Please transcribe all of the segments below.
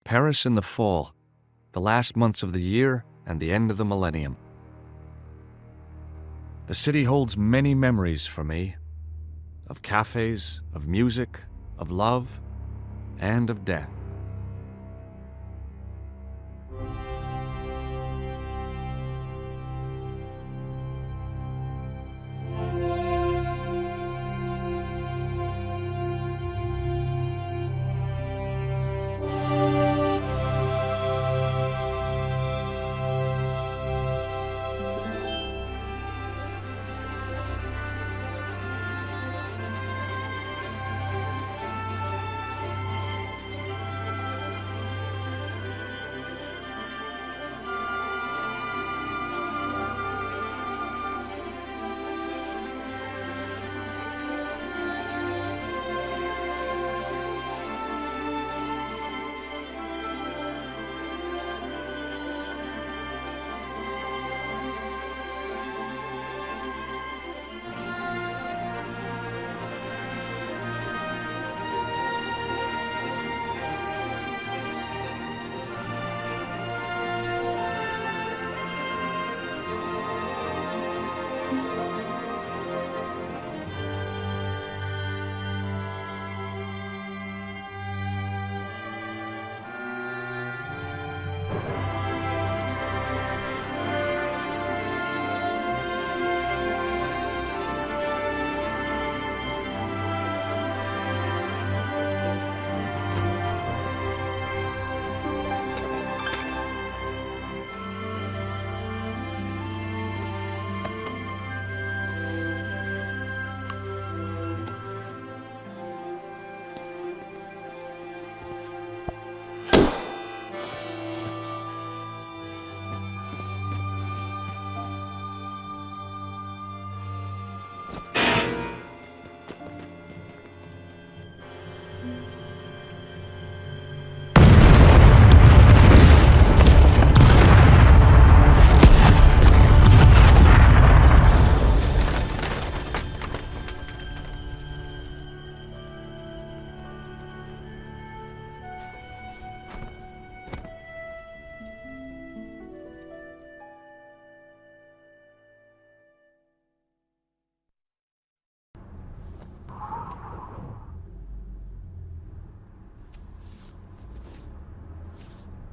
Paris in the fall, the last months of the year and the end of the millennium. The city holds many memories for me, of cafes, of music, of love, and of death.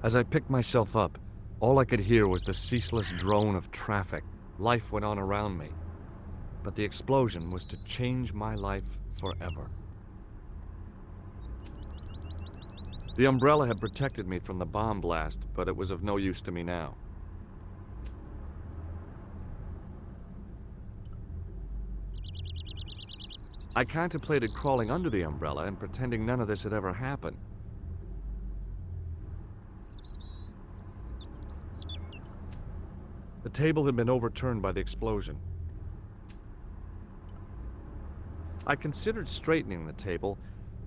As I picked myself up, all I could hear was the ceaseless drone of traffic. Life went on around me, but the explosion was to change my life forever. The umbrella had protected me from the bomb blast, but it was of no use to me now. I contemplated crawling under the umbrella and pretending none of this had ever happened. The table had been overturned by the explosion. I considered straightening the table,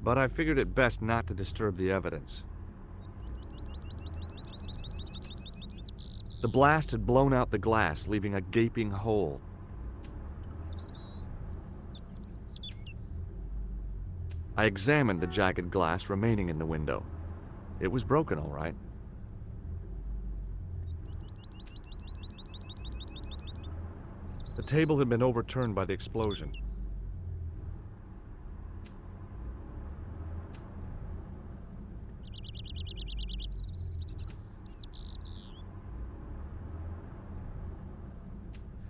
but I figured it best not to disturb the evidence. The blast had blown out the glass, leaving a gaping hole. I examined the jagged glass remaining in the window. It was broken, all right. The table had been overturned by the explosion.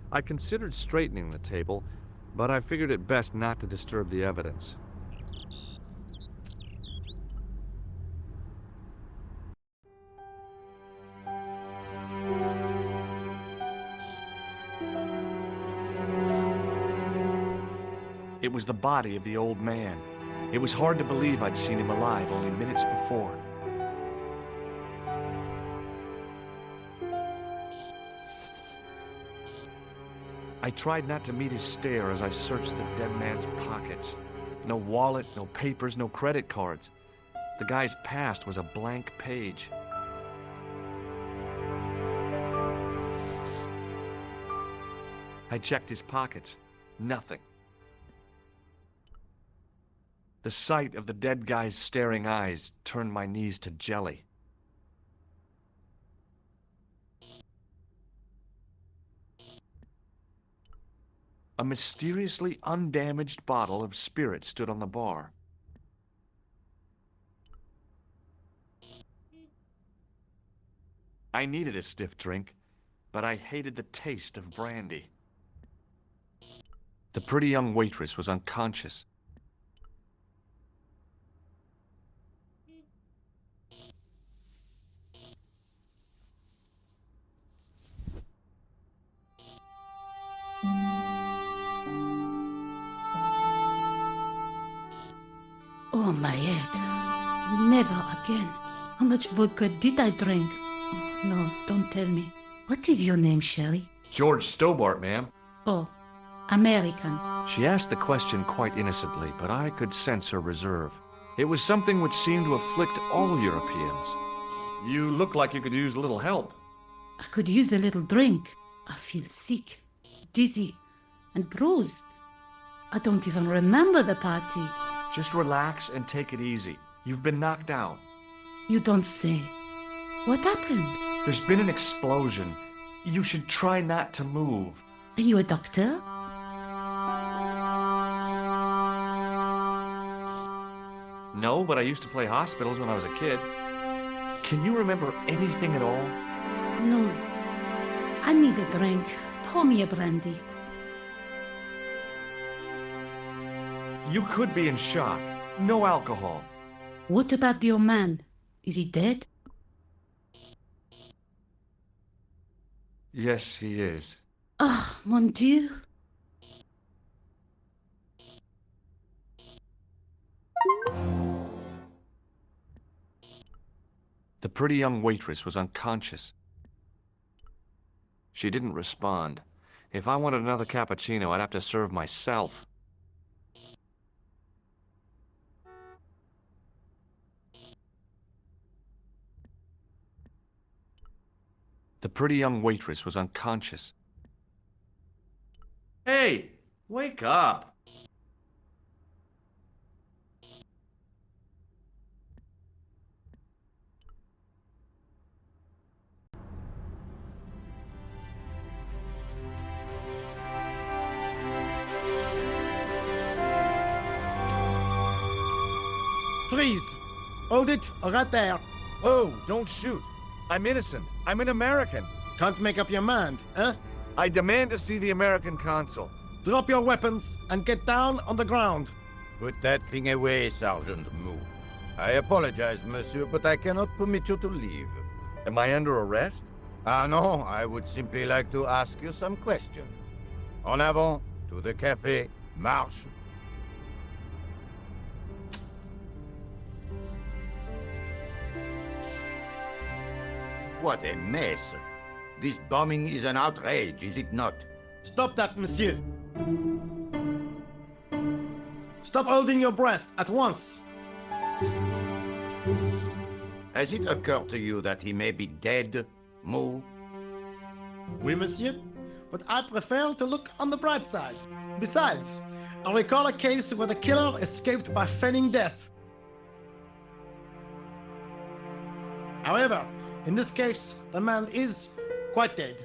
I considered straightening the table, but I figured it best not to disturb the evidence. It was the body of the old man. It was hard to believe I'd seen him alive only minutes before. I tried not to meet his stare as I searched the dead man's pockets. No wallet, no papers, no credit cards. The guy's past was a blank page. I checked his pockets. Nothing. The sight of the dead guy's staring eyes turned my knees to jelly. A mysteriously undamaged bottle of spirit stood on the bar. I needed a stiff drink, but I hated the taste of brandy. The pretty young waitress was unconscious. Oh, my head. Never again. How much vodka did I drink? Oh, no, don't tell me. What is your name, Sherry? George Stobart, ma'am. Oh, American. She asked the question quite innocently, but I could sense her reserve. It was something which seemed to afflict all Europeans. You look like you could use a little help. I could use a little drink. I feel sick, dizzy, and bruised. I don't even remember the party. Just relax and take it easy. You've been knocked out. You don't say. What happened? There's been an explosion. You should try not to move. Are you a doctor? No, but I used to play hospitals when I was a kid. Can you remember anything at all? No. I need a drink. Pour me a brandy. You could be in shock. No alcohol. What about your man? Is he dead? Yes, he is. Ah, mon Dieu. The pretty young waitress was unconscious. She didn't respond. If I wanted another cappuccino, I'd have to serve myself. The pretty young waitress was unconscious. Hey, wake up! Freeze! Hold it, right there. Oh, don't shoot. I'm innocent. I'm an American. Can't make up your mind, eh? I demand to see the American consul. Drop your weapons and get down on the ground. Put that thing away, Sergeant Moo. I apologize, monsieur, but I cannot permit you to leave. Am I under arrest? Ah, no, I would simply like to ask you some questions. En avant, to the café, marche. What a mess. This bombing is an outrage, is it not? Stop that, monsieur. Stop holding your breath at once. Has it occurred to you that he may be dead, Moo? Oui, monsieur. But I prefer to look on the bright side. Besides, I recall a case where the killer escaped by feigning death. However, in this case, the man is quite dead.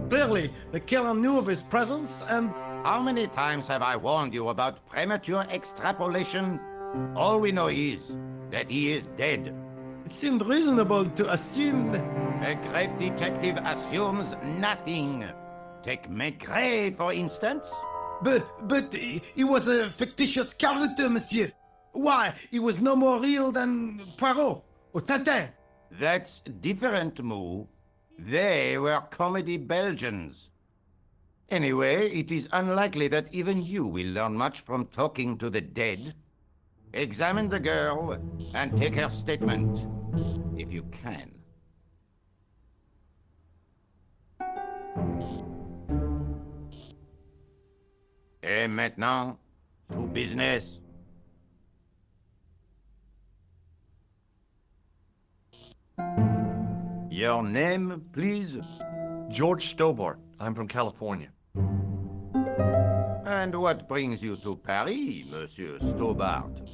Clearly, the killer knew of his presence and... How many times have I warned you about premature extrapolation? All we know is that he is dead. It seemed reasonable to assume... A great detective assumes nothing. Take Maigret, for instance. But he was a fictitious character, monsieur. Why, he was no more real than Poirot or Tintin. That's different, Moo. They were comedy Belgians. Anyway, it is unlikely that even you will learn much from talking to the dead. Examine the girl and take her statement, if you can. Et maintenant, to business. Your name, please? George Stobart. I'm from California. And what brings you to Paris, Monsieur Stobart?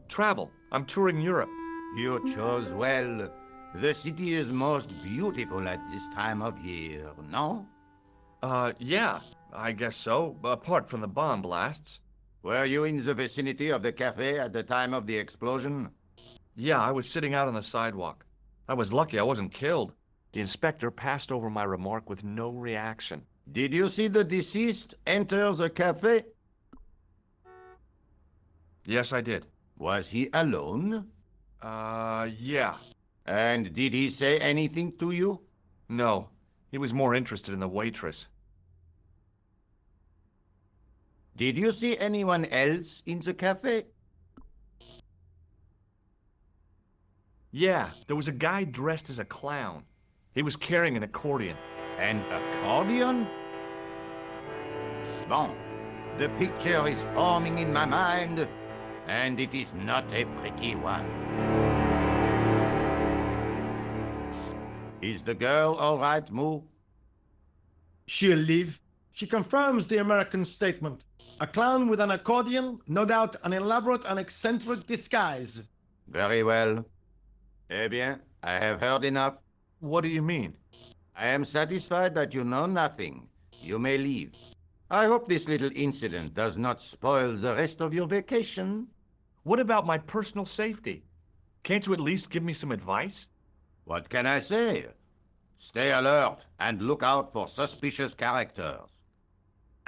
Travel. I'm touring Europe. You chose well. The city is most beautiful at this time of year, no? Yeah, I guess so, apart from the bomb blasts. Were you in the vicinity of the cafe at the time of the explosion? Yeah, I was sitting out on the sidewalk. I was lucky I wasn't killed. The inspector passed over my remark with no reaction. Did you see the deceased enter the cafe? Yes, I did. Was he alone? Yeah. And did he say anything to you? No, he was more interested in the waitress. Did you see anyone else in the cafe? Yeah, there was a guy dressed as a clown. He was carrying an accordion. An accordion? Bon, the picture is forming in my mind, and it is not a pretty one. Is the girl all right, Moo? She'll leave. She confirms the American statement. A clown with an accordion, no doubt an elaborate and eccentric disguise. Very well. Eh bien, I have heard enough. What do you mean? I am satisfied that you know nothing. You may leave. I hope this little incident does not spoil the rest of your vacation. What about my personal safety? Can't you at least give me some advice? What can I say? Stay alert and look out for suspicious characters.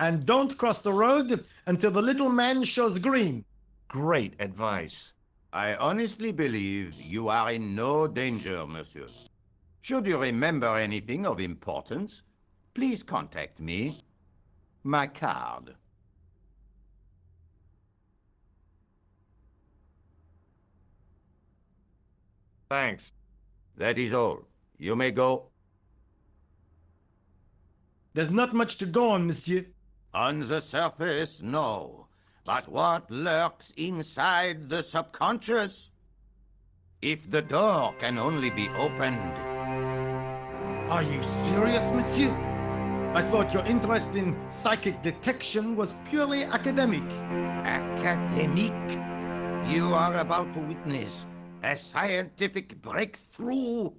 And don't cross the road until the little man shows green. Great advice. I honestly believe you are in no danger, monsieur. Should you remember anything of importance, please contact me. My card. Thanks. That is all. You may go. There's not much to go on, monsieur. On the surface, no. But what lurks inside the subconscious? If the door can only be opened. Are you serious, monsieur? I thought your interest in psychic detection was purely academic. Academic? You are about to witness a scientific breakthrough